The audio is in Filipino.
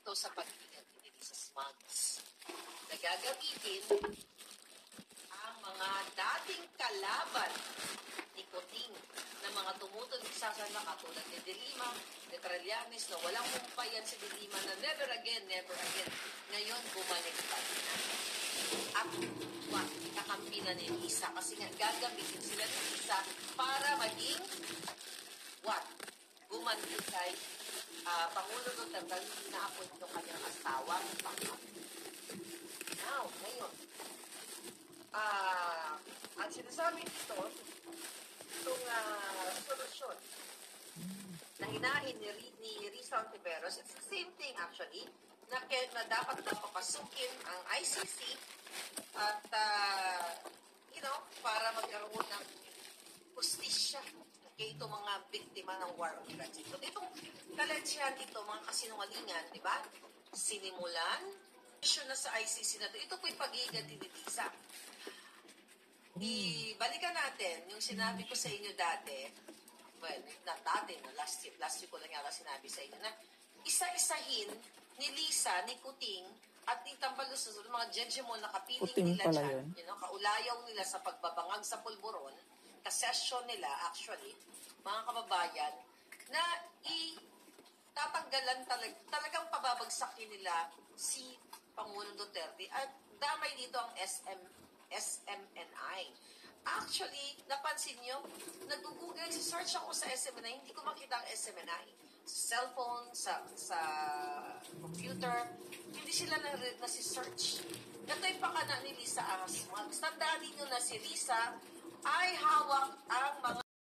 ito sa pag-iingat sa smugs na gagamitin ang mga dating kalaban ni Kuting na mga tumutol sa sana katulad ni Dilima, ni Trillanes na walang humpayan si Dilima na never again. Ngayon, bumalik pa na. At kakampi na ni Lisa kasi nga gagamitin sila ni Lisa para maging gumanti kay Pangulo Duterte na ako itong kanyang asawa. Now, ngayon, ang sinasabi dito, itong solusyon na hinahin ni Rizal Tiberos, it's the same thing actually, na dapat na papasukin ang ICC at, para magkaroon ng justisya kay itong mga biktima ng war on drugs. So, itong kalansyahan dito, mga kasinungalingan, di ba? Sinimulan, issue na sa ICC na ito po'y pag-iigan ni Lisa. Ibalikan natin yung sinabi ko sa inyo dati, last week ko lang yata sinabi sa inyo, na isa-isahin ni Lisa, ni Kuting, at ni Tambalos, mga judgemon na kapiling Kuting nila dyan, yun. kaulayaw nila sa pagbabangag sa pulburon, kasesyon nila, actually, mga kababayan, na tatanggalan talagang pababagsakin nila si Pangulong Duterte at damay dito ang SMNI. Actually, napansin nyo, nag-google, search ako sa SMNI, hindi ko makita ang SMNI. Sa cellphone, sa computer, hindi sila nasi-search. Ito'y pakana ni Lisa Asmag. Tandaan ninyo na si Lisa ay hawak ang mga